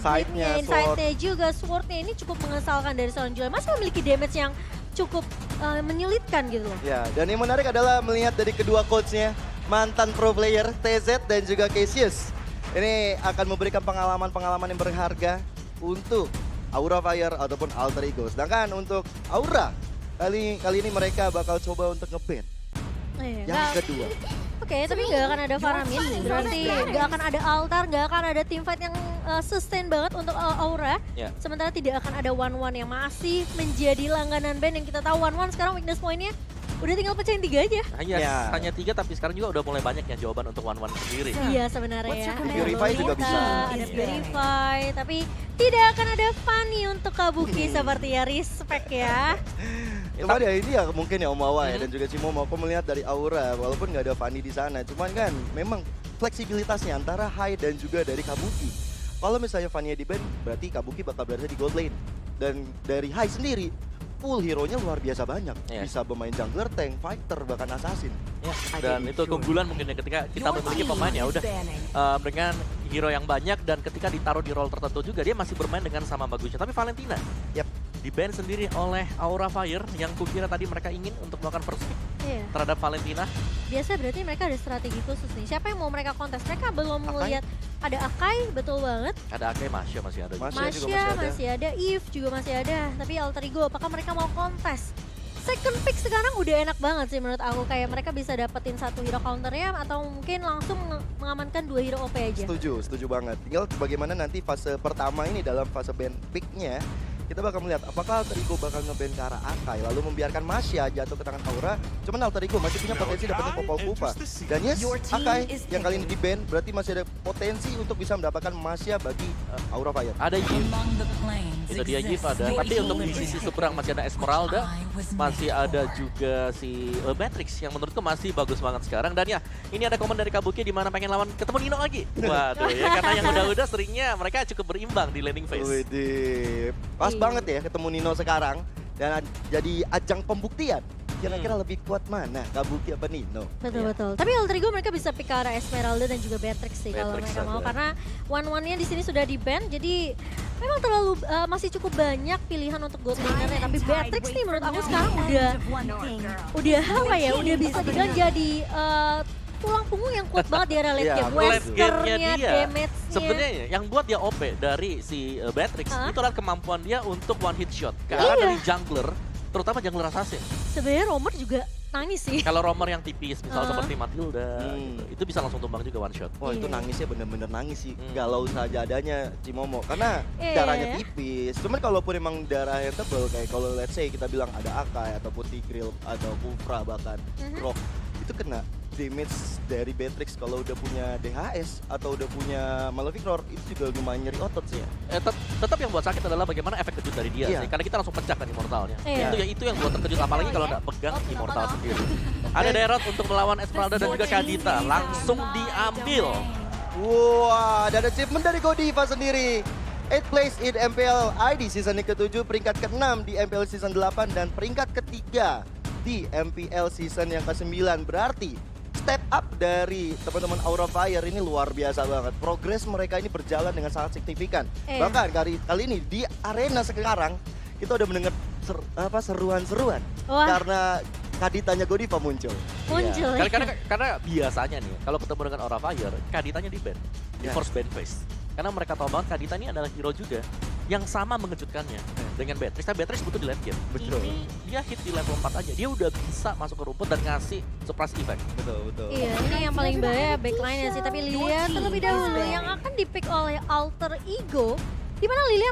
Insight-nya, insight-nya juga, sword-nya ini cukup mengesalkan dari seorang Julian. Masih memiliki damage yang cukup menyulitkan gitu loh. Ya, dan yang menarik adalah melihat dari kedua coachnya, mantan pro player TZ dan juga Cassius. Ini akan memberikan pengalaman-pengalaman yang berharga untuk Aura Fire ataupun Alter Ego. Sedangkan untuk Aura, kali ini mereka bakal coba untuk nge-ban yang kedua. Oke, tapi nggak akan ada Faramin, berarti nggak akan ada altar, nggak akan ada teamfight yang sustain banget untuk Aura. Ya. Sementara tidak akan ada One yang masih menjadi langganan band yang kita tahu One sekarang weakness point-nya udah tinggal pecahin 3 aja. Hanya 3 tapi sekarang juga udah mulai banyak ya jawaban untuk One sendiri. Iya sebenarnya ya. Ada Purify juga Lolita, bisa. ada Purify, tapi tidak akan ada Fanny untuk Kabuki seperti ya, respect ya. Cuman ya ini ya mungkin ya Om Wawa ya dan juga Cimomo, aku melihat dari Aura walaupun nggak ada Fanny di sana, cuman kan memang fleksibilitasnya antara High dan juga dari Kabuki. Kalau misalnya Fanny di ban, berarti Kabuki bakal berada di gold lane. Dan dari High sendiri, full hero-nya luar biasa banyak. Bisa bermain jungler, tank, fighter, bahkan assassin. Dan itu keunggulan mungkin ya ketika kita memiliki pemain ya udah dengan hero yang banyak dan ketika ditaruh di role tertentu juga dia masih bermain dengan sama bagusnya. Tapi Valentina di-ban sendiri oleh Aura Fire yang kukira tadi mereka ingin untuk melakukan first pick terhadap Valentina. Biasa berarti mereka ada strategi khusus nih. Siapa yang mau mereka kontes? Mereka belum melihat ada Akai, betul banget. Ada Akai, Masya masih ada. Masya ada, Eve juga masih ada. Tapi Alter Ego, apakah mereka mau kontes? Second pick sekarang udah enak banget sih menurut aku. Kayak mereka bisa dapetin satu hero counternya atau mungkin langsung mengamankan 2 hero OP aja. Setuju banget. Tinggal bagaimana nanti fase pertama ini dalam fase ban picknya. Kita bakal melihat apakah Alter Ego bakal nge-ban ke arah Akai lalu membiarkan Masya jatuh ke tangan Aura. Cuman Alter Ego masih punya potensi dapetin Popol Vupa. Dan yes, Akai yang kali ini di-ban berarti masih ada potensi untuk bisa mendapatkan Masya bagi Aura Fire. Ada Yip. Itu dia Yip ada. Tapi untuk di sisi seberang masih ada Esmeralda. Masih ada juga si Matrix yang menurutku masih bagus banget sekarang. Dan ya ini ada komen dari Kabuki di mana pengen lawan ketemu Nino lagi. Waduh ya karena yang udah-udah seringnya mereka cukup berimbang di landing phase. Widih. Pas banget ya ketemu Nino sekarang dan jadi ajang pembuktian kira-kira lebih kuat mana Kabuki apa Nino. Betul. Tapi Alter Ego mereka bisa pick ke arah Esmeralda dan juga Beatrix sih kalau mereka mau karena one-one-nya di sini sudah di ban jadi memang terlalu masih cukup banyak pilihan untuk gold laner-nya. Tapi Beatrix nih menurut aku sekarang udah apa ya, udah bisa dibilang jadi tulang punggung yang kuat banget di area late game. Westernya, damage-nya. Sebenarnya yang buat dia OP dari si Beatrix itu adalah kemampuan dia untuk one hit shot. Karena dari jungler, terutama jungler assassin. Sebenarnya Romer juga nangis sih. Kalau Romer yang tipis, misalnya seperti Matilda, gitu, itu bisa langsung tumbang juga one shot. Wah itu nangisnya bener-bener nangis sih. Galau saja adanya Cimomo karena darahnya tipis. Cuman kalaupun emang darahnya tebel kayak kalau let's say kita bilang ada Akai ataupun Tigreal atau Kufra bahkan Rock itu kena damage dari Beatrix kalau udah punya DHS atau udah punya Malefic Roar itu juga lumayan nyeri otot sih ya. Tetap yang buat sakit adalah bagaimana efek kejut dari dia sih. Karena kita langsung pecah kan immortalnya. Itu yang buat terkejut apalagi kalau nggak pegang immortal sendiri. Ada Daerot untuk melawan Esmeralda dan juga Kadita langsung diambil. Wah, ada achievement dari Godiva sendiri. 8th place in MPL ID season ke-7, peringkat ke-6 di MPL season 8 dan peringkat ketiga di MPL season yang ke-9. Berarti step up dari teman-teman Aura Fire ini luar biasa banget. Progres mereka ini berjalan dengan sangat signifikan. Bahkan kali ini di arena sekarang kita udah mendengar seruan-seruruan karena Kaditanya Godiva muncul. Karena biasanya nih kalau ketemu dengan Aura Fire, Kaditanya di ban, di force ban phase. Karena mereka tahu banget Kadita ini adalah hero juga yang sama mengejutkannya dengan Beatrix. Tapi Beatrix butuh di late game. Betul. Ini dia hit di level 4 aja. Dia udah bisa masuk ke rumput dan ngasih surprise effect. Betul. Iya, ini yang paling bahaya backline-nya sih. Tapi lihat terlebih dahulu yang akan di-pick oleh Alter Ego. Dimana Lilia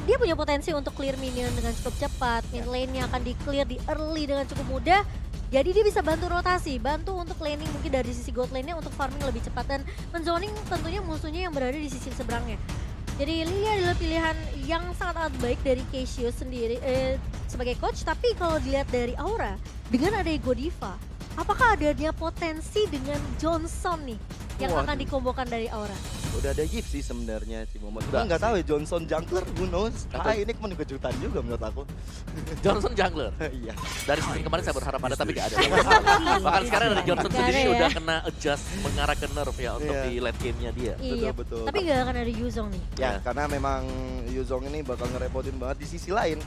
dia punya potensi untuk clear minion dengan cukup cepat. Mid lane-nya akan di-clear di early dengan cukup mudah. Jadi dia bisa bantu rotasi, bantu untuk laning mungkin dari sisi gold lane-nya untuk farming lebih cepat dan menzoning tentunya musuhnya yang berada di sisi seberangnya. Jadi Lilia adalah pilihan yang sangat baik dari Cassius sendiri sebagai coach. Tapi kalau dilihat dari Aura, dengan ada Godiva, apakah adanya potensi dengan Johnson nih yang akan dikombokan dari Aura? Udah ada Yip sih sebenarnya si Momot. Udah Nggak sih. tahu ya Johnson jungler, who knows. Atau- Ini kejutan juga menurut aku. Johnson jungler. Iya. Dari season kemarin saya berharap ada tapi nggak ada. Bahkan sekarang dari Johnson Nggak ada sendiri ya. udah kena adjust mengarah ke nerf ya untuk Iya. di late game-nya dia. Iya, betul. tapi nggak akan ada Yuzong nih. Ya, Ya. karena memang Yuzong ini bakal ngerepotin banget. Di sisi lain,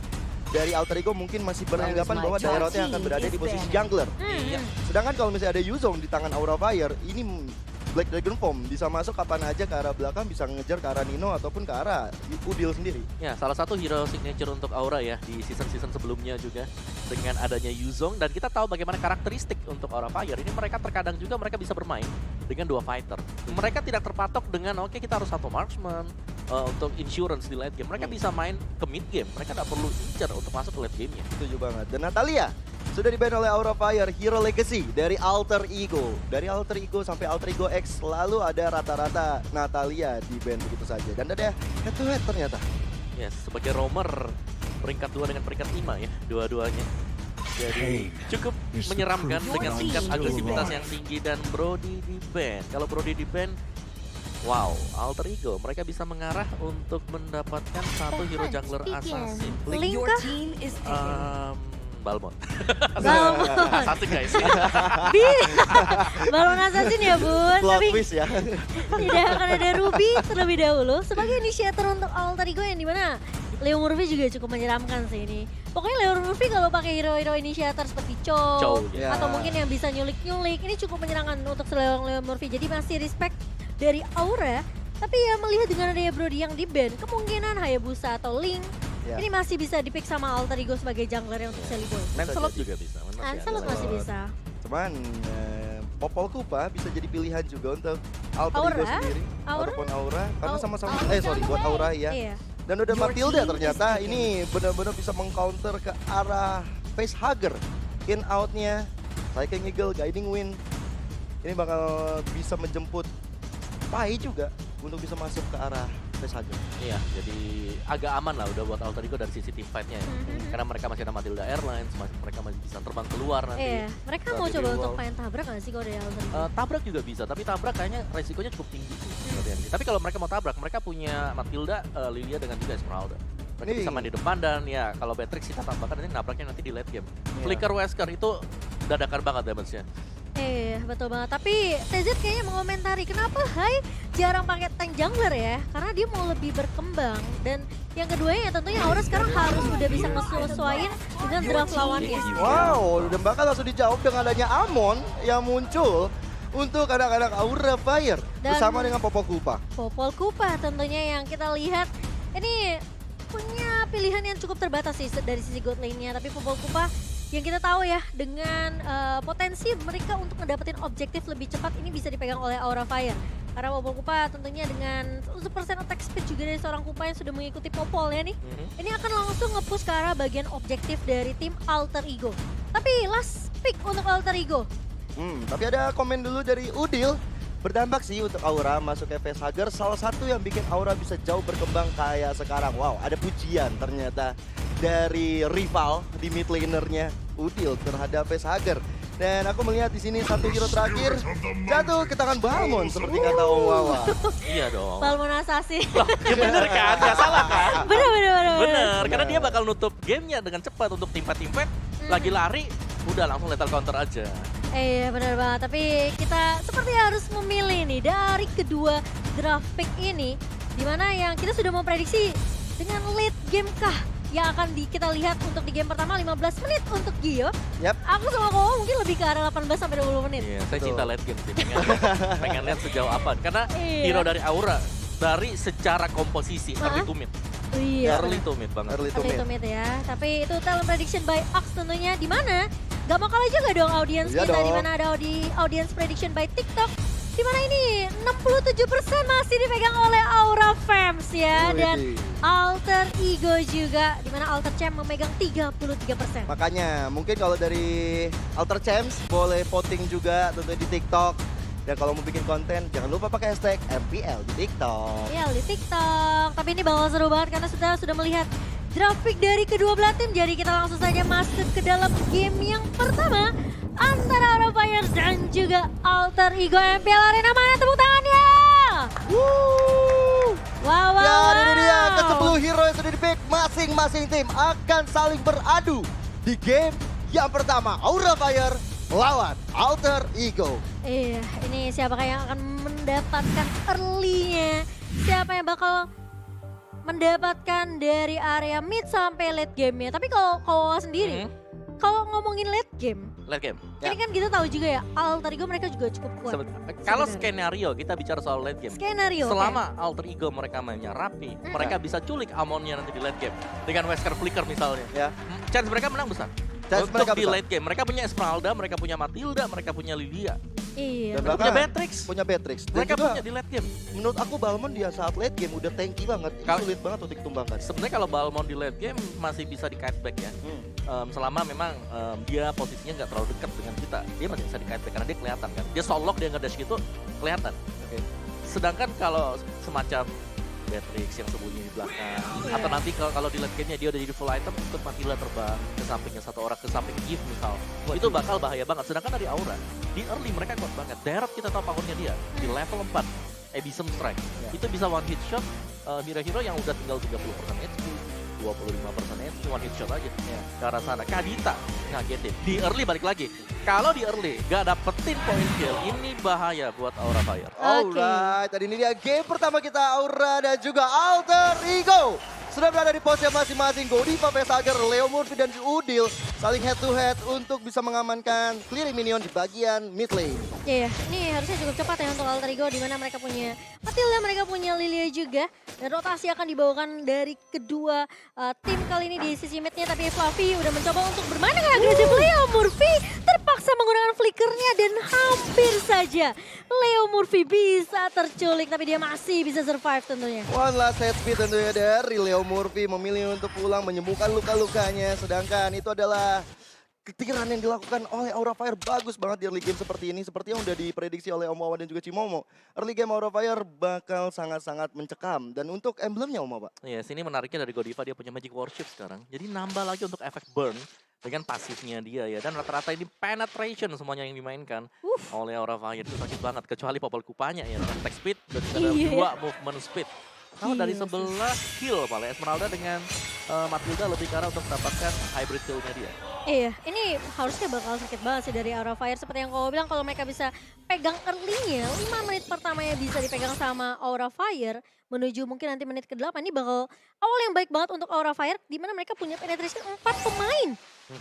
dari Alter Ego mungkin masih beranggapan bahwa Daerotnya akan berada di posisi jungler. Iya. Sedangkan kalau misalnya ada Yuzong di tangan Aura Fire, ini Black Dragon Form bisa masuk kapan aja ke arah belakang, bisa ngejar ke arah Nino ataupun ke arah Udil sendiri. Ya, salah satu hero signature untuk Aura ya di season-season sebelumnya juga dengan adanya Yuzong dan kita tahu bagaimana karakteristik untuk Aura Fire. Ini mereka terkadang juga mereka bisa bermain dengan dua fighter. Mereka tidak terpatok dengan oke kita harus satu marksman untuk insurance di late game. Mereka bisa main ke mid game. Mereka nggak perlu incer untuk masuk ke late game-nya. Setuju banget. Dan Natalia sudah di-ban oleh Aura Fire, Hero Legacy dari Alter Ego. Dari Alter Ego sampai Alter Ego X selalu ada rata-rata Natalia di-ban begitu saja. Dan ada head to head ternyata. Yes, sebagai roamer peringkat 2 dengan peringkat 5 ya, dua-duanya. Jadi cukup menyeramkan dengan tingkat agresivitas yang tinggi dan Brody di ban. Kalau Brody di ban, wow, Alter Ego mereka bisa mengarah untuk mendapatkan satu hero jungler assassin. Link Your kah? team is picking. Balmond. Balmond. Assassin guys. Balon Assassin ya bun, Plot tapi twist ya. tidak akan ada Ruby terlebih dahulu sebagai initiator untuk Alter Ego yang dimana Leo Murphy juga cukup menyeramkan sih ini. Pokoknya Leo Murphy kalau pakai hero-hero initiator seperti Chow, Chow, ya. atau mungkin yang bisa nyulik-nyulik, ini cukup menyenangkan untuk seorang Leo Murphy. Jadi masih respect dari Aura, tapi ya melihat dengan adanya Brody yang di-ban, kemungkinan Hayabusa atau Link Ya. ini masih bisa di-pick sama Alter Ego sebagai jungler untuk Sally Boy. Lancelot juga bisa. Lancelot masih bisa. Cuman Popol Kupa bisa jadi pilihan juga untuk Alter Aura? Ego sendiri Aura? ataupun Aura karena Oh, sama-sama Aura. sorry buat Aura ya. Iya. Dan udah Your Matilda team ternyata is ini benar-benar bisa mengcounter ke arah facehugger. In out-nya Psychic Eagle, Guiding Wind. Ini bakal bisa menjemput Pai juga untuk bisa masuk ke arah facehugger. Iya, jadi agak aman lah udah buat Alter Ego dari sisi team fight-nya ya. Karena mereka masih ada Matilda Airlines, mereka masih bisa terbang keluar nanti. Iya, mereka Buat mau jadi coba untuk Wolf. main tabrak nggak sih kalau dari Alter Ego? Tabrak juga bisa, tapi tabrak kayaknya resikonya cukup tinggi sih. sebenarnya. Tapi kalau mereka mau tabrak, mereka punya Matilda, Lilia dengan juga Esmeralda. Mereka Ini- bisa main di depan dan ya kalau Beatrix kita tambahkan nanti nabraknya nanti di late game. Iya. Flicker Wesker itu dadakan banget damage-nya. Iya, betul banget. Tapi TZ kayaknya mengomentari kenapa Hai jarang pakai tank jungler ya? Karena dia mau lebih berkembang. Dan yang keduanya ya tentunya Aura sekarang harus udah bisa ngesesuaiin dengan draft lawannya. Wow, dan bakal langsung dijawab dengan adanya Amon yang muncul untuk anak-anak Aura Fire Dan- bersama dengan Popol Kupa. Popol Kupa tentunya yang kita lihat ini punya pilihan yang cukup terbatas sih dari sisi god lane-nya. Tapi Popol Kupa yang kita tahu ya dengan potensi mereka untuk mendapatkan objektif lebih cepat ini bisa dipegang oleh Aura Fire. Karena Popol Kupa tentunya dengan 100% attack speed juga dari seorang Kupa yang sudah mengikuti Popol ya nih. Ini akan langsung nge-push ke arah bagian objektif dari tim Alter Ego. Tapi last pick untuk Alter Ego. Tapi ada komen dulu dari Udil. Berdampak sih untuk Aura masuk ke facehugger. Salah satu yang bikin Aura bisa jauh berkembang kayak sekarang. Wow, ada pujian ternyata dari rival di mid lanernya Udil terhadap facehugger. Dan aku melihat di sini satu hero terakhir jatuh ke tangan Balmon seperti kata Om Wawa. Iya dong. Balmon Assassin. Ya bener kan, nggak salah kan? bener. Bener, karena dia bakal nutup gamenya dengan cepat untuk tim-tim lagi lari, udah langsung lethal counter aja. Iya benar banget, tapi kita seperti harus memilih nih dari kedua draft pick ini, dimana yang kita sudah memprediksi dengan late game kah yang akan kita lihat untuk di game pertama 15 menit untuk Gio. Yap. Aku sama Kowo mungkin lebih ke arah 18 sampai 20 menit. Iya, saya Betul. cinta late game sih, pengen lihat sejauh apa. Karena Iya. hero dari Aura, dari secara komposisi, early to mid. Iya. Early to mid banget. Early to Early mid. to mid ya, tapi itu talent prediction by Ox tentunya di mana gak mau kalah juga dong audiens Iya kita dong. di mana ada audience prediction by TikTok di mana ini 67% masih dipegang oleh Aura Fams ya dan Widih. Alter Ego juga di mana Alter Champ memegang 33%. Makanya mungkin kalau dari Alter Champs boleh voting juga tentunya di TikTok. Dan kalau mau bikin konten jangan lupa pakai hashtag MPL di TikTok. Ya di TikTok, tapi ini bakal seru banget karena sudah melihat draft pick dari kedua belah tim. Jadi kita langsung saja masuk ke dalam game yang pertama antara Aura Fire dan juga Alter Ego MPL Arena. Mana tepuk tangannya? Wuh. Wow, wow, Dan ini dia wow. ke-10 hero yang sudah di-pick. Masing-masing tim akan saling beradu di game yang pertama. Aura Fire melawan Alter Ego. Iya, ini siapakah yang akan mendapatkan early-nya? Siapa yang bakal mendapatkan dari area mid sampai late game-nya? Tapi kalau Wawa sendiri, kalau ngomongin late game, Ya. ini kan kita tahu juga ya, Alter Ego mereka juga cukup kuat. Kalau sebenarnya. skenario kita bicara soal late game. Skenario, Selama Alter Ego mereka mainnya rapi, mereka bisa culik Amonnya nanti di late game. Dengan Wesker Flicker misalnya. Ya. Chance mereka menang besar. Chance Untuk mereka di besar. late game. Mereka punya Esmeralda, mereka punya Matilda, mereka punya Lilia. Iya. Dan Mereka punya Beatrix. Punya Beatrix. Dan Mereka juga, punya di late game. menurut aku Balmond dia saat late game udah tanky banget. Kalau- Sulit banget untuk ditumbangkan. Sebenarnya kalau Balmond di late game masih bisa di kite back ya. Selama memang dia posisinya nggak terlalu dekat dengan kita, dia masih bisa di kite back karena dia kelihatan kan. Dia solok, dia ngedash gitu, kelihatan. Oke. Sedangkan kalau semacam Beatrix yang sembunyi di belakang, atau nanti kalau di late game-nya dia udah jadi full item, ikut Matilda terbang ke sampingnya satu orang, ke samping Eve misal. Itu bakal bahaya banget. Sedangkan dari Aura, di early mereka kuat banget. Darat kita tahu powernya dia, di level 4, Abyssal Strike. Itu bisa one hit shot hero-hero yang udah tinggal 30% HP, 25% HP, one hit shot aja ke arah sana. Kadita ngagetin. Di early balik lagi. Kalau di early gak dapetin point kill, ini bahaya buat Aura Fire. Alright, tadi ini dia game pertama kita Aura dan juga Alter Ego. Sudah berada di posnya masing-masing. Godiva, Pesager, Leo Murphy dan Udil saling head to head untuk bisa mengamankan clearing minion di bagian mid lane. Iya, ini harusnya cukup cepat ya untuk Alter Ego, di mana mereka punya Matilda, mereka punya Lilia juga. Dan rotasi akan dibawakan dari kedua tim kali ini di sisi midnya. Tapi Fluffy udah mencoba untuk bermain dengan agresif. Leo Murphy terpaksa menggunakan flickernya dan hampir saja Leo Murphy bisa terculik. Tapi dia masih bisa survive tentunya. One last head speed tentunya dari Leo Murphy memilih untuk pulang menyembuhkan luka-lukanya. Sedangkan itu adalah ketiran yang dilakukan oleh Aura Fire bagus banget di early game seperti ini. Seperti yang udah diprediksi oleh Om Wawa dan juga Cimomo. Early game Aura Fire bakal sangat-sangat mencekam. Dan untuk emblemnya Om Wawa. Iya, sini menariknya dari Godiva dia punya Magic Worship sekarang. Jadi nambah lagi untuk efek burn dengan pasifnya dia ya. Dan rata-rata ini penetration semuanya yang dimainkan oleh Aura Fire. Itu sakit banget. Kecuali popol kupanya ya. Attack speed dan ada Iya. 2 movement speed. Kalau dari Gila sih. sebelah kill paling Esmeralda dengan Matilda lebih ke arah untuk mendapatkan hybrid kill-nya dia. Iya, ini harusnya bakal sakit banget sih dari Aura Fire. Seperti yang kau bilang, kalau mereka bisa pegang early-nya, 5 menit pertamanya bisa dipegang sama Aura Fire, menuju mungkin nanti menit ke-8, ini bakal awal yang baik banget untuk Aura Fire, di mana mereka punya penetration 4 pemain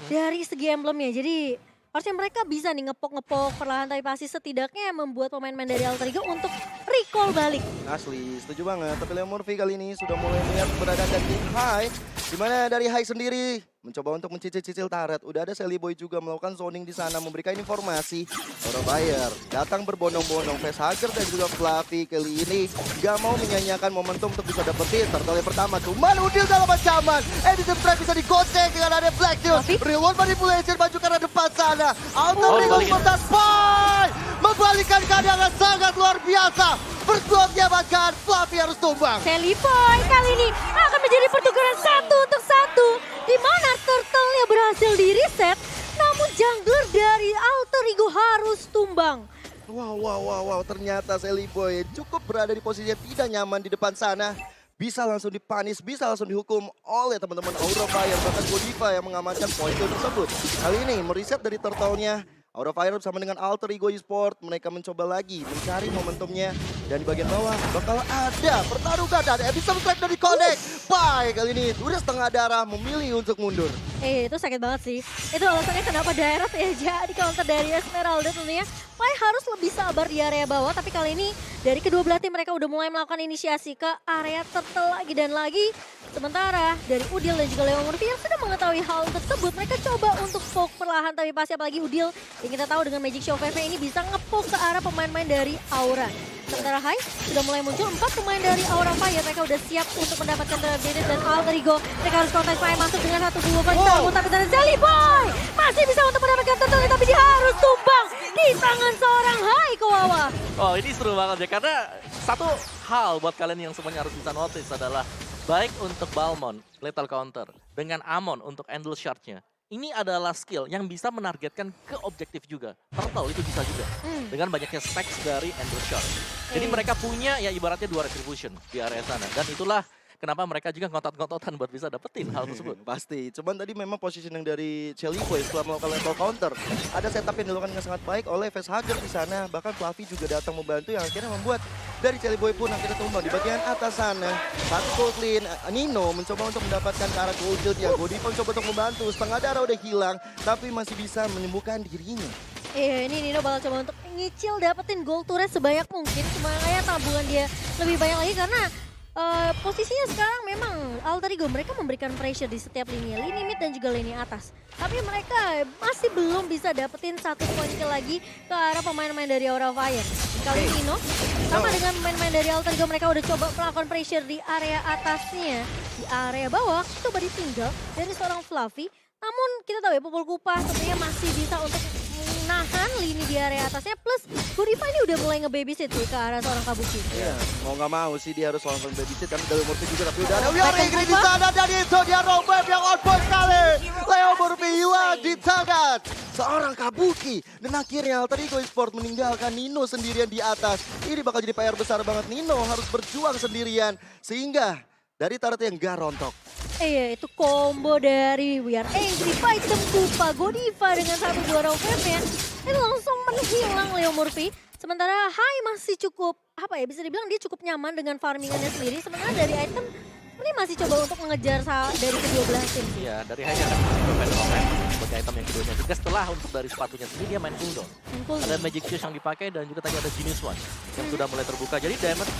dari segi emblemnya. Jadi harusnya mereka bisa nih ngepok-ngepok perlahan tapi pasti setidaknya membuat pemain-pemain dari Alter Ego untuk recall balik. Asli, setuju banget. Tapi Leo Murphy kali ini sudah mulai melihat keberadaan di High. Dimana dari High sendiri mencoba untuk mencicil-cicil turret. Udah ada Sally Boy juga melakukan zoning di sana, memberikan informasi. Aura Fire datang berbondong-bondong. Facehugger dan juga Fluffy kali ini gak mau menyanyiakan momentum untuk bisa dapetin turtle yang pertama. Cuman Udil dalam ancaman. Edison Trap bisa digoceng dengan ada Black Shield. Reward manipulation maju karena depan sana. Alter Ego dibalikin. sebentar Spy membalikan keadaan yang sangat luar biasa. Berkuatnya bahkan Fluffy harus tumbang. Sally Boy kali ini akan menjadi pertukaran 1-1, di mana turtle-nya berhasil di-reset, namun jungler dari Alter Ego harus tumbang. Wow, ternyata Sally Boy cukup berada di posisi yang tidak nyaman di depan sana. Bisa langsung dipanis, bisa langsung dihukum oleh teman-teman Aura Fire. Bahkan Godiva yang mengamankan poin kill tersebut. Kali ini mereset dari turtle-nya. Aura Fire bersama dengan Alter Ego Esport, mereka mencoba lagi mencari momentumnya. Dan di bagian bawah bakal ada pertarungan dan Abyssal Strike dari Connect. Bye, kali ini udah setengah darah memilih untuk mundur. Itu sakit banget sih. Itu alasannya kenapa daerah ya jadi counter dari Esmeralda tentunya. Pai harus lebih sabar di area bawah, tapi kali ini dari kedua belah tim mereka udah mulai melakukan inisiasi ke area turtle lagi dan lagi. Sementara dari Udil dan juga Leo Murphy yang sudah mengetahui hal tersebut, mereka coba untuk poke perlahan tapi pasti apalagi Udil yang kita tahu dengan Magic Show VV ini bisa ngepoke ke arah pemain-pemain dari Aura. Sementara Hai sudah mulai muncul 4 pemain dari Aura Fire, mereka udah siap untuk mendapatkan update dan Alter Ego. Mereka harus kontak Fire masuk dengan 1-2 poin tapi dari Sally Boy masih bisa untuk mendapatkan turtle tapi dia harus tumbang di tangan seorang Hai Kawawa. Oh, ini seru banget ya, karena satu hal buat kalian yang semuanya harus bisa notice adalah baik untuk Balmond, lethal counter, dengan Amon untuk handle shard-nya. ini adalah skill yang bisa menargetkan ke objektif juga. Turtle itu bisa juga. Dengan banyaknya stacks dari Ender Shot. Jadi mereka punya ya ibaratnya 2 retribution di area sana. Dan itulah kenapa mereka juga ngotot-ngototan buat bisa dapetin hal tersebut. Pasti, cuman tadi memang positioning dari Chellyboy setelah melakukan level counter. Ada setup yang dilakukan dengan sangat baik oleh Facehugger di sana. Bahkan Fluffy juga datang membantu yang akhirnya membuat dari Chellyboy pun akhirnya tumbang di bagian atas sana. Satu gold clean, Nino mencoba untuk mendapatkan ke arah gold shield yang Godiva mencoba untuk membantu. Setengah darah udah hilang, tapi masih bisa menyembuhkan dirinya. Iya, ini Nino bakal coba untuk nyicil dapetin gold turret sebanyak mungkin. Supaya tabungan dia lebih banyak lagi karena posisinya sekarang memang Alter Ego mereka memberikan pressure di setiap lini mid dan juga lini atas. Tapi mereka masih belum bisa dapetin satu poin kill lagi ke arah pemain-pemain dari Aura Fire. Kali ini Nino sama dengan pemain-pemain dari Alter Ego mereka udah coba melakukan pressure di area atasnya. Di area bawah coba ditinggal dari seorang Fluffy. Namun kita tahu ya Popol Kupa tentunya masih bisa untuk menahan lini di area atasnya. Plus Godiva ini udah mulai nge-babysit sih ke arah seorang Kabuki. Iya, mau nggak mau sih dia harus langsung babysit karena Leo Murphy juga tapi udah ada Leo Murphy di sana dan itu dia robot yang on point sekali. Leo Murphy hilang di tangan seorang Kabuki dan akhirnya Alter Ego Esports meninggalkan Nino sendirian di atas. Ini bakal jadi PR besar banget, Nino harus berjuang sendirian sehingga dari turret yang gak rontok. Iya, itu combo dari We Are Angry Fight dan Kupa Godiva dengan satu juara wave-nya. Itu langsung menghilang Leo Murphy. Sementara Hai masih cukup, apa ya, bisa dibilang dia cukup nyaman dengan farmingannya sendiri. Sementara dari item, ini masih coba untuk mengejar dari kedua belah tim. Iya, dari hanya akan bermain offense sebagai item yang keduanya. Juga setelah untuk dari sepatunya sendiri dia main cooldown. Ada Magic Fuse yang dipakai dan juga tadi ada Genius One yang sudah mulai terbuka. Jadi damage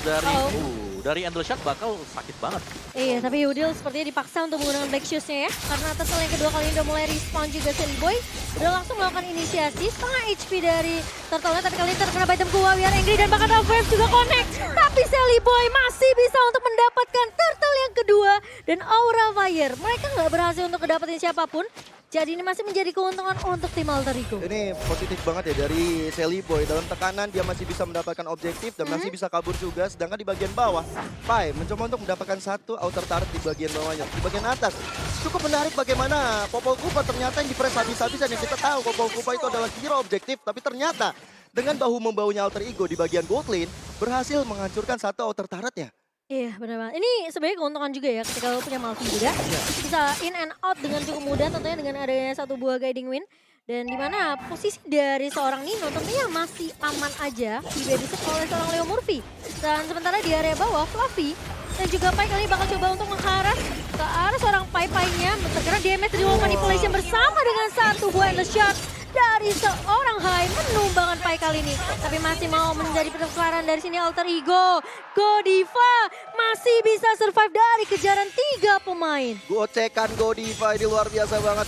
dari Endleshot bakal sakit banget. Iya, tapi Udil sepertinya dipaksa untuk menggunakan Black Shoes-nya ya. Karena Turtle yang kedua kali ini udah mulai respawn juga Chellyboy. Udah langsung melakukan inisiasi, setengah HP dari Turtle-nya. Tapi kali ini terkena item kuah, We Are Angry dan bahkan Wave juga connect. Tapi Chellyboy masih bisa untuk mendapatkan Turtle yang kedua dan Aura Fire. Mereka nggak berhasil untuk dapetin siapapun. Jadi ini masih menjadi keuntungan untuk tim Alter Ego. Ini positif banget ya dari Chellyboy. Dalam tekanan dia masih bisa mendapatkan objektif dan masih bisa kabur juga. Sedangkan di bagian bawah, Pai mencoba untuk mendapatkan satu outer turret di bagian bawahnya. Di bagian atas, cukup menarik bagaimana Popol Kupa ternyata yang dipres habis-habisan. Yang kita tahu Popol Kupa itu adalah hero objektif. Tapi ternyata dengan bahu-membahunya Alter Ego di bagian gold lane, berhasil menghancurkan satu outer turretnya. Iya benar banget. Ini sebenarnya keuntungan juga ya ketika lo punya Malphite juga. Bisa in and out dengan cukup mudah tentunya dengan adanya satu buah guiding wind. Dan dimana posisi dari seorang Nino tentunya masih aman aja dibabysit oleh seorang Leo Murphy. Dan sementara di area bawah Fluffy dan juga Pai kali ini bakal coba untuk mengharas ke arah seorang Pai-Pai-nya. Terkena damage dari wall manipulation bersama dengan satu buah endless shot dari seorang Hai menumbangkan Pai kali ini. Tapi masih mau menjadi pertukaran dari sini Alter Ego. Godiva masih bisa survive dari kejaran 3 pemain. Gocekan Godiva ini luar biasa banget.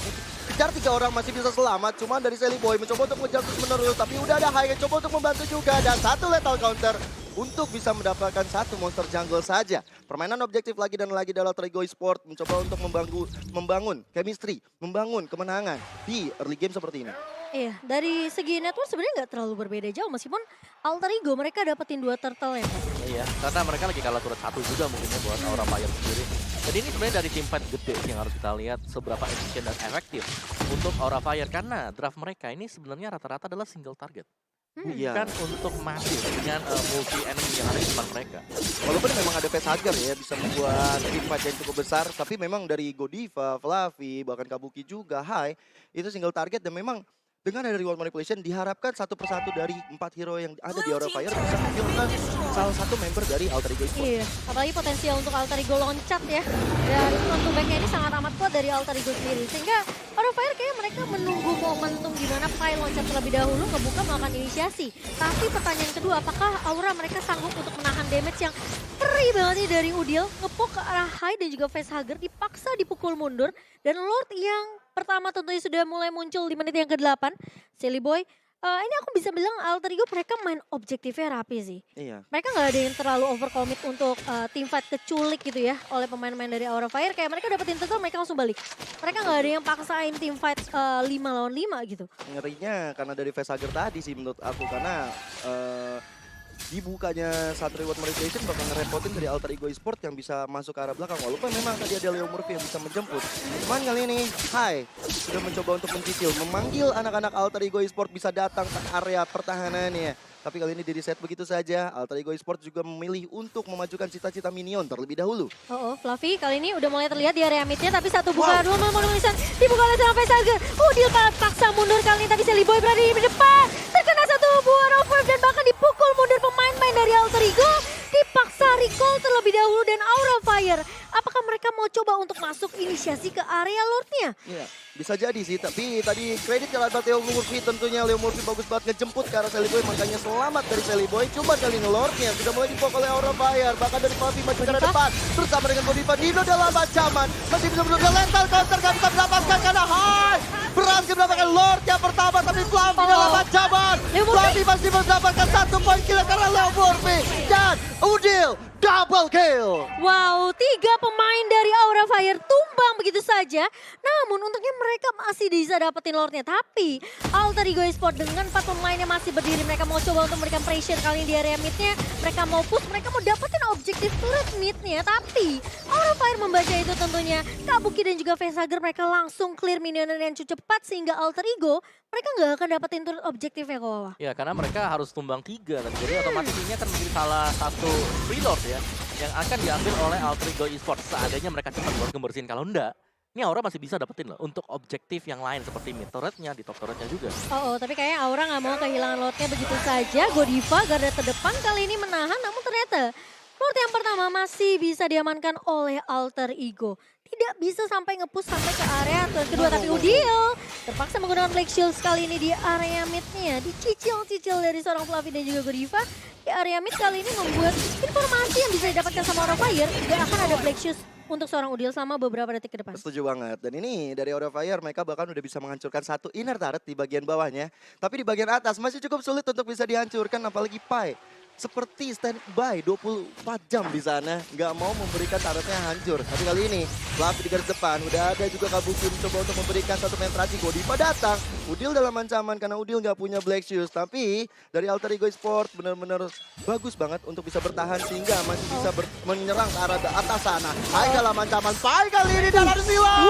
Kejar 3 orang masih bisa selamat. Cuman dari Chellyboy mencoba untuk mengejar terus menerus. Tapi udah ada Hai yang coba untuk membantu juga. Dan satu lethal counter untuk bisa mendapatkan satu monster jungle saja. Permainan objektif lagi dan lagi dari Alter Ego Esports mencoba untuk membangun chemistry, membangun kemenangan di early game seperti ini. Iya, dari segi network sebenarnya nggak terlalu berbeda jauh meskipun Alter Ego mereka dapetin 2 turtle ya. Iya, karena mereka lagi kalah turret 1 juga mungkin ya buat Aura Fire sendiri. Jadi ini sebenarnya dari tim fight gede yang harus kita lihat seberapa efisien dan efektif untuk Aura Fire. Karena draft mereka ini sebenarnya rata-rata adalah single target. Bukan untuk mati dengan multi enemy yang ada di depan mereka. Walaupun memang ada Facehugger ya bisa membuat tim fight yang cukup besar. Tapi memang dari Godiva, Fluffy, bahkan Kabuki juga, Hai, itu single target dan memang dengan ada reward manipulation diharapkan satu persatu dari 4 hero yang ada di Aura Fire bisa menghilangkan salah satu member dari Alter Ego Esports. Iya, apalagi potensial untuk Alter Ego loncat ya. Dan front back-nya ini sangat amat kuat dari Alter Ego sendiri. Sehingga Aura Fire kayaknya mereka menunggu momentum di mana Pai loncat terlebih dahulu ngebuka melakukan inisiasi. Tapi pertanyaan kedua, apakah Aura mereka sanggup untuk menahan damage yang perih banget nih dari Udil. Ngepok ke arah Hai dan juga Facehugger dipaksa dipukul mundur. Dan Lord yang pertama tentunya sudah mulai muncul di menit yang ke-8. Chellyboy, ini aku bisa bilang Alter Ego mereka main objektifnya rapi sih. Iya. Mereka nggak ada yang terlalu overcommit untuk team fight keculik gitu ya oleh pemain-pemain dari Aura Fire. Kayak mereka dapetin turtle mereka langsung balik. Mereka nggak ada yang paksain team fight 5 lawan 5 gitu. Ngerinya karena dari Facehugger tadi sih menurut aku karena dibukanya Sun Reward Manipulation bakal ngerepotin dari Alter Ego Esport yang bisa masuk ke arah belakang. Walaupun memang tadi ada Leo Murphy yang bisa menjemput. Cuman kali ini Hai sudah mencoba untuk mencicil, memanggil anak-anak Alter Ego Esport bisa datang ke area pertahanannya. Tapi kali ini di reset begitu saja, Alter Ego Esport juga memilih untuk memajukan cita-cita minion terlebih dahulu. Fluffy kali ini udah mulai terlihat di area midnya, tapi satu buka dua menulisan dibuka oleh seorang Facehager. Dia paksa mundur kali ini, tapi Sally Boy berada di depan. Terkena satu buah rock wave dan bahkan dipukul mundur pemain-pemain dari Alter Ego. Dipaksa recall terlebih dahulu dan Aura Fire. Apakah mereka mau coba untuk masuk inisiasi ke area Lordnya? Iya, bisa jadi sih, tapi tadi kredit kalau ada Leo Murphy tentunya. Leo Murphy bagus banget ngejemput ke arah Sally Boy, makanya selamat dari Sally Boy. Cuma kali ini Lordnya sudah mulai dipok oleh Aura Fire, bahkan dari Fluffy maju ke arah depan. Bersama dengan Godiva, Nino dalam ancaman. Masih bisa berusaha lethal counter, gak bisa mendapatkan karena Hai berhasil mendapatkan Lord yang pertama, tapi Fluffy dalam ancaman. Fluffy masih mendapatkan 1 poin kill karena Leo Murphy. Dan Udil double kill. Wow, 3 pemain dari Aura Fire tumbang begitu saja. Namun untungnya mereka masih bisa dapetin Lordnya. Tapi Alter Ego Esport dengan 4 pemain yang masih berdiri, mereka mau coba untuk memberikan pressure kali ini di area midnya. Mereka mau push, mereka mau dapetin objektif turret midnya. Tapi Aura Fire membaca itu tentunya. Kabuki dan juga Facehager mereka langsung clear minion yang cukup cepat sehingga Alter Ego mereka nggak akan dapetin turret objektifnya kok, Wawa. Ya, karena mereka harus tumbang 3 kan. Jadi otomatis ini akan menjadi salah satu reload ya yang akan diambil oleh Alter Ego Esports. Seadanya mereka cepat buat ngebersihin, kalau enggak ini Aura masih bisa dapetin loh untuk objektif yang lain seperti mid turretnya, di top turretnya juga. Tapi kayaknya Aura nggak mau kehilangan Lordnya begitu saja. Godiva garda terdepan kali ini menahan, namun ternyata Lord yang pertama masih bisa diamankan oleh Alter Ego. Tidak bisa sampai nge-push sampai ke area kedua, tapi Udil terpaksa menggunakan Black Shield kali ini di area midnya. Dicicil-cicil dari seorang Fluffy dan juga Godiva. Di area mid kali ini membuat informasi yang bisa didapatkan sama Aura Fire. Gak akan ada Black Shield untuk seorang Udil selama beberapa detik ke depan. Setuju banget. Dan ini dari Aura Fire mereka bahkan udah bisa menghancurkan 1 inner turret di bagian bawahnya. Tapi di bagian atas masih cukup sulit untuk bisa dihancurkan, apalagi Pai seperti standby 24 jam di sana, nggak mau memberikan turretnya hancur. Tapi kali ini Fluffy di garis depan, udah ada juga Kabuki mencoba untuk memberikan satu penetrasi. Godiva datang, Udil dalam ancaman karena Udil nggak punya Black Shoes. Tapi dari Alter Ego Esport benar-benar bagus banget untuk bisa bertahan sehingga masih bisa menyerang ke arah atas sana. Hai dalam ancaman, Pai kali ini dalam siwa.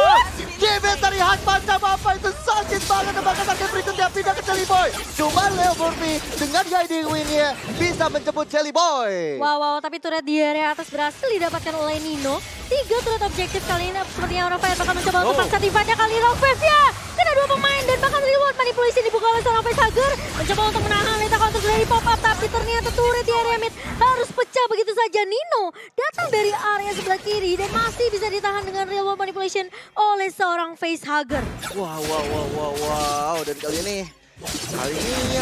Defense dari Hakman apa itu sakit banget, bahkan target berikutnya pindah ke Sally Boy. Cuma Leo Murphy dengan guiding win-nya bisa menjemput Sally Boy. Wow, tapi turret di area atas berhasil didapatkan oleh Nino. 3 turret objektif kali ini sepertinya Aura Fire bakal mencoba untuk paksa Divanya kali ini. Rock Wave ya, kena 2 pemain dan bahkan reward manipulasi dibuka oleh seorang Facehager. Mencoba untuk menahan Leta counter dari pop up, tapi ternyata turret di area mid harus pecah begitu saja. Nino datang dari area sebelah kiri dan masih bisa ditahan dengan reward manipulation oleh seorang Facehager. Wow. Dan kali ini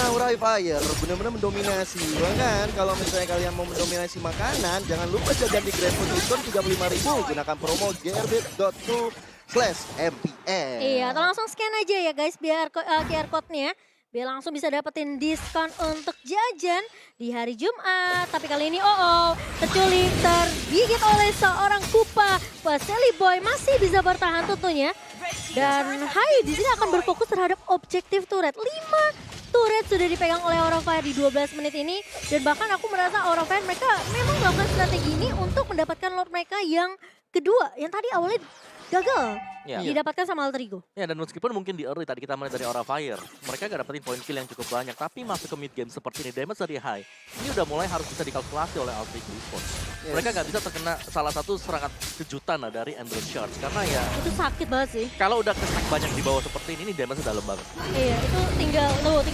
Aura Fire benar-benar mendominasi. Bahkan kalau misalnya kalian mau mendominasi makanan, jangan lupa jaga di Grand Food diskon 35.000. Gunakan promo gearbit.to/MPN. Iya, atau langsung scan aja ya guys biar QR code-nya. Biar langsung bisa dapetin diskon untuk jajan di hari Jumat. Tapi kali ini terculik, tergigit oleh seorang Kupa. Sally Boy masih bisa bertahan tentunya. Dan Hai di sini akan berfokus terhadap objektif turret. 5 turret sudah dipegang oleh Aura Fire di 12 menit ini. Dan bahkan aku merasa Aura Fire mereka memang melakukan strategi ini untuk mendapatkan Lord mereka yang kedua. Yang tadi awalnya gagal didapatkan sama Alter Ego. Ya, dan meskipun mungkin di early tadi kita mulai dari Aura Fire, mereka gak dapetin poin kill yang cukup banyak, tapi masuk ke mid game seperti ini, damage dari High ini udah mulai harus bisa dikalkulasi oleh Alter Ego Esports. Mereka gak bisa terkena salah satu serangan kejutan dari Endless Shards, karena ya itu sakit banget sih. Kalau udah kestak banyak di bawah seperti ini damage dalam banget. Iya, itu tinggal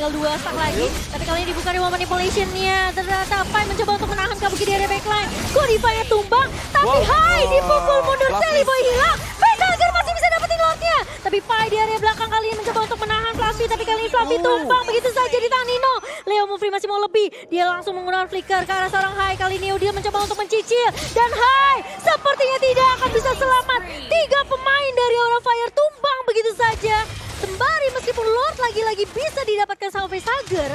2 stack lagi. Tapi kali ini dibuka reward manipulation-nya. Ternyata Pai mencoba untuk menahan Kabuki di area backline. Godiva-nya tumbang, tapi Hai dipukul mundur. Sally Boy hilang. Facehager masih bisa dapetin Lordnya. Tapi Pai di area belakang kali ini mencoba untuk menahan Fluffy. Tapi kali ini Fluffy tumbang begitu saja di tangan Nino. Leo Murphy masih mau lebih. Dia langsung menggunakan flicker ke arah seorang Hai. Kali ini dia mencoba untuk mencicil. Dan Hai sepertinya tidak akan bisa selamat. 3 pemain dari Aura Fire tumbang begitu saja. Sembari meskipun Lord lagi-lagi bisa didapatkan sama Facehager.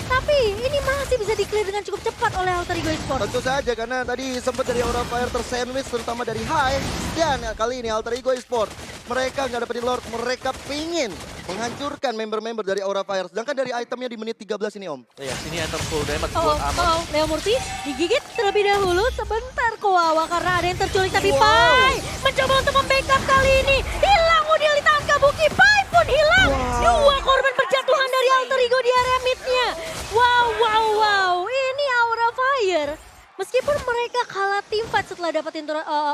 Tapi ini masih bisa di-clear dengan cukup cepat oleh Alter Ego Esports. Tentu saja karena tadi sempat dari Aura Fire tersandwich terutama dari High. Dan kali ini Alter Ego Esports mereka nggak dapetin Lord, mereka pingin menghancurkan member-member dari Aura Fire. Sedangkan dari itemnya di menit 13 ini Om. Iya, sini item full damage Oh, buat Amon. Leo Murphy digigit terlebih dahulu sebentar Kowawa karena ada yang terculik. Tapi Wow. Pai mencoba untuk membackup kali ini. Hilang Udil di tangan Kabuki. Pai pun hilang. Wow. 2 korban berjatuhan dari Alter Ego di area midnya. Wow. Ini Aura Fire. Meskipun mereka kalah tim fight setelah dapetin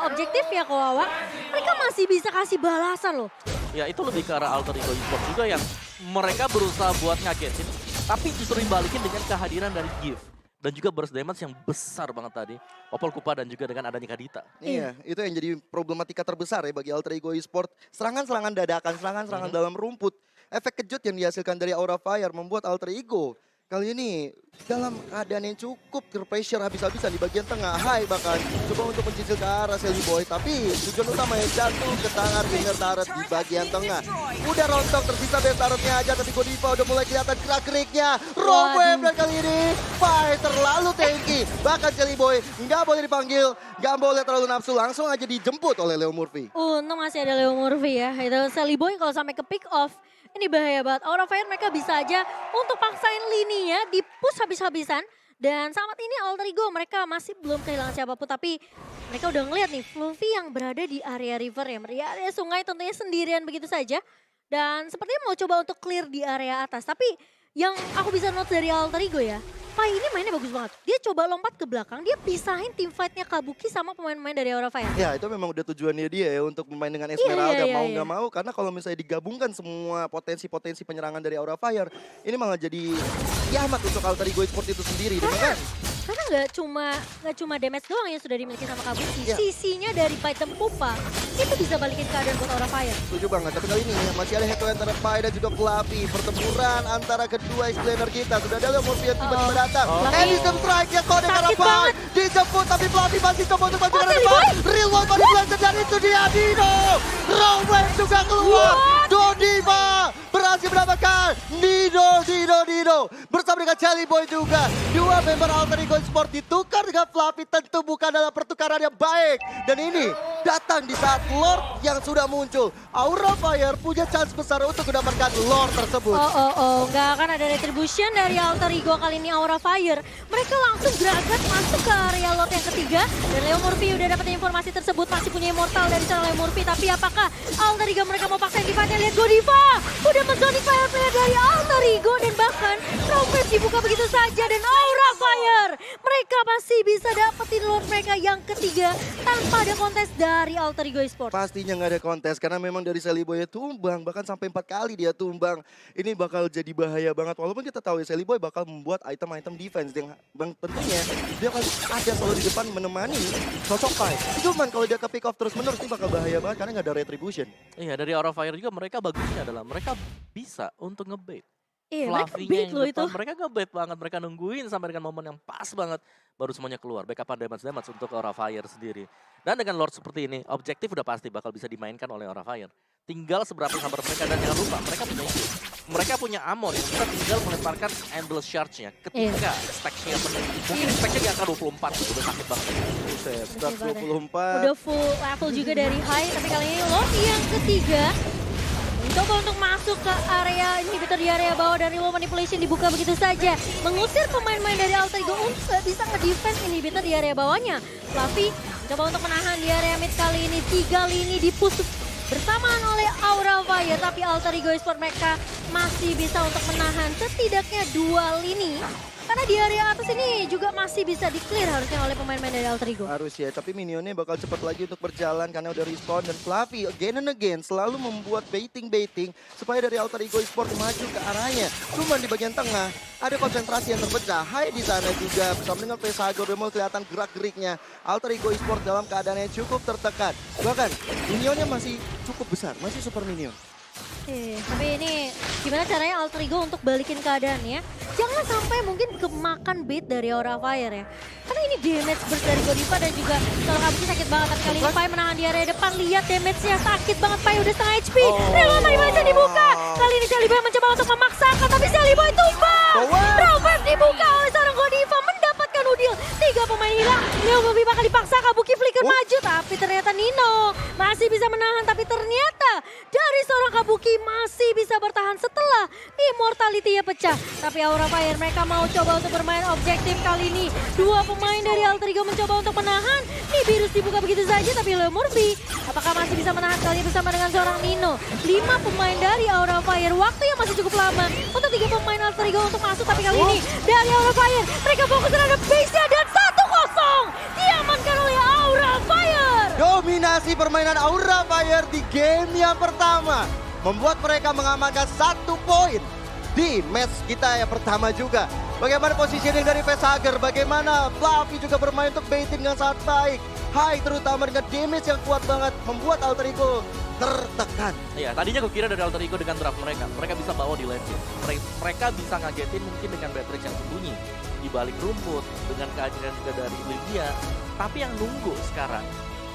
objektif ya Kowawa, mereka masih bisa kasih balasan loh. Ya itu lebih ke arah Alter Ego Esports juga yang mereka berusaha buat ngagetin. Tapi justru dibalikin dengan kehadiran dari Gift. Dan juga burst damage yang besar banget tadi. Opal Kupa dan juga dengan adanya Kadita. Iya, itu yang jadi problematika terbesar ya bagi Alter Ego Esports. Serangan-serangan dadakan, serangan-serangan dalam rumput. Efek kejut yang dihasilkan dari Aura Fire membuat Alter Ego kali ini dalam keadaan yang cukup terpressure habis-habisan di bagian tengah. Hai bahkan coba untuk mencicil ke arah Selly Boy. Tapi tujuan utama yang jatuh ke tangan Winger Turret di bagian tengah. Udah rontok tersisa base turretnya aja. Tapi Godiva udah mulai kelihatan gerak-geriknya. Rob Wave dan kali ini Pai terlalu tanky. Bahkan Selly Boy nggak boleh dipanggil. Nggak boleh terlalu nafsu. Langsung aja dijemput oleh Leo Murphy. Untung masih ada Leo Murphy ya. Itu Selly Boy kalau sampai ke pick off. Ini bahaya banget. Aura Fire mereka bisa aja untuk paksain lininya di push habis-habisan. Dan saat ini Alter Ego mereka masih belum kehilangan siapapun. Tapi mereka udah ngeliat nih Fluffy yang berada di area river ya. Di area sungai tentunya sendirian begitu saja. Dan sepertinya mau coba untuk clear di area atas. Tapi yang aku bisa note dari Alter Ego ya. Pai ini mainnya bagus banget. Dia coba lompat ke belakang, dia pisahin tim fight-nya Kabuki sama pemain-pemain dari Aura Fire. Ya itu memang udah tujuannya dia ya untuk bermain dengan Esmeralda. Iya. Mau nggak mau karena kalau misalnya digabungkan semua potensi-potensi penyerangan dari Aura Fire. Ini malah jadi kiamat untuk Alter Ego Esports itu sendiri. Kan? Karena nggak cuma damage doang yang sudah dimiliki sama Kabuki. Iya. Sisinya dari Python Pupa itu bisa balikin keadaan buat Aura Fire. Setuju banget, tapi kali ini masih ada head to head antara Pai dan juga Fluffy. Pertempuran antara kedua explainer kita. Sudah ada Leo Murphy yang tiba-tiba datang. Edison strike yang kode ke arah Pai. Dijemput tapi Fluffy masih coba untuk maju ke arah depan. Real one body blast dan itu dia Dino. Raw Wave juga keluar. Godiva berhasil mendapatkan Dino. Bersama dengan Jelly Boy juga. Dua member Alter Ego Esports ditukar dengan Fluffy tentu bukan dalam pertukaran yang baik. Dan ini datang di saat Lord yang sudah muncul. Aura Fire punya chance besar untuk mendapatkan Lord tersebut. Nggak akan ada retribution dari Alter Ego kali ini Aura Fire. Mereka langsung gerakan masuk ke area Lord yang ketiga. Dan Leo Murphy udah dapat informasi tersebut, masih punya Immortal dari seorang Leo Murphy. Tapi apakah Alter Ego mereka mau paksain di fight-nya? Lihat Godiva udah men-zonic fire player dari Alter Ego. Dan bahkan Raw Wave dibuka begitu saja. Dan Aura Fire mereka masih bisa dapetin Lord mereka yang ketiga tanpa ada kontes dari Alter Ego Esports. Pastinya nggak ada kontes karena memang dari Selly Boy tumbang. Bahkan sampai 4 kali dia tumbang. Ini bakal jadi bahaya banget. Walaupun kita tahu ya Selly Boy bakal membuat item-item defense yang tentunya dia akan ada selalu di depan menemani sosok Pai. Cuman kalau dia ke pick off terus-menerus ini bakal bahaya banget karena nggak ada retribution. Iya, dari Aura Fire juga mereka bagusnya adalah mereka bisa untuk ngebait. Iya, mereka Fluffy-nya bait yang loh depan, itu. mereka ngebait banget, mereka nungguin sampai dengan momen yang pas banget. Baru semuanya keluar, backupan damage untuk Aura Fire sendiri. Dan dengan Lord seperti ini, objektif udah pasti bakal bisa dimainkan oleh Aura Fire. Tinggal seberapa sabar mereka dan jangan lupa, mereka punya itu. Mereka punya Amon yang bisa tinggal melemparkan Endless Charge-nya ketika stack-nya penuh. Mungkin stack-nya di angka 24 gitu, udah sakit banget. Buset, start Sakit banget. 24. Udah full level juga dari high, tapi kali ini Lord yang ketiga mencoba untuk masuk ke area inhibitor di area bawah dan remote manipulation dibuka begitu saja. Mengusir pemain-pemain dari Alter Ego untuk bisa nge-defense inhibitor di area bawahnya. Fluffy coba untuk menahan di area mid kali ini. 3 lini dipush bersamaan oleh Aura Fire, tapi Alter Ego Esports mereka masih bisa untuk menahan setidaknya 2 lini. Karena di area atas ini juga masih bisa di-clear harusnya oleh pemain-pemain dari Alter Ego. Harus ya, tapi minionnya bakal cepat lagi untuk berjalan karena udah respawn. Dan Fluffy again and again selalu membuat baiting supaya dari Alter Ego Esports maju ke arahnya. Cuman di bagian tengah ada konsentrasi yang terpecah. Hai di sana juga bersama dengan Pesagor udah mulai kelihatan gerak-geriknya. Alter Ego Esports dalam keadaan yang cukup tertekan. Bahkan minionnya masih cukup besar, masih super minion. Tapi ini gimana caranya Alter Ego untuk balikin keadaannya? Jangan sampai mungkin kemakan bait dari Aura Fire ya. Karena ini damage burst dari Godiva dan juga kalau Kabuki sakit banget. Tapi kali ini Pai menahan di area depan. Lihat damage-nya sakit banget. Pai udah setengah HP. Reload manipulation dibuka. Kali ini Selly Boy mencoba untuk memaksakan. Tapi Selly Boy tumbang. Raw Wave dibuka oleh seorang Godiva. Mendapatkan Udil. 3 pemain hilang. Mobi bakal dipaksa, Kabuki flicker maju. Tapi ternyata Nino masih bisa menahan. Tapi ternyata dari seorang Kabuki masih bisa bertahan setelah immortality-nya pecah. Tapi Aura Fire mereka mau coba untuk bermain objektif kali ini. Dua pemain dari Alter Ego mencoba untuk menahan. Nibiru's dibuka begitu saja tapi Lemurphy apakah masih bisa menahan kali ini bersama dengan seorang Nino. 5 pemain dari Aura Fire. Waktu yang masih cukup lama untuk 3 pemain Alter Ego untuk masuk. Tapi kali ini dari Aura Fire mereka fokus terhadap base-nya dan 1-0 diamankan oleh Aura Fire. Dominasi permainan Aura Fire di game yang pertama membuat mereka mengamankan 1 poin di match kita yang pertama juga. Bagaimana positioning dari Facehager, bagaimana Fluffy juga bermain untuk baiting dengan sangat baik. High terutama dengan damage yang kuat banget membuat Alter Ego tertekan. Iya, tadinya gue kira dari Alter Ego dengan draft mereka bisa bawa di lane game. Mereka bisa ngagetin mungkin dengan Beatrix yang sembunyi di balik rumput, dengan kehadiran juga dari Lydia. Tapi yang nunggu sekarang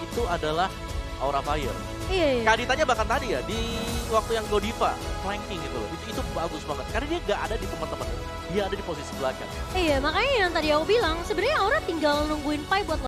itu adalah Aura Fire. Iya. Kaditanya bahkan tadi ya, di waktu yang Godiva flanking gitu loh, itu bagus banget. Karena dia nggak ada di teman-teman, dia ada di posisi belakang. Iya, makanya yang tadi aku bilang sebenarnya Aura tinggal nungguin Pai buat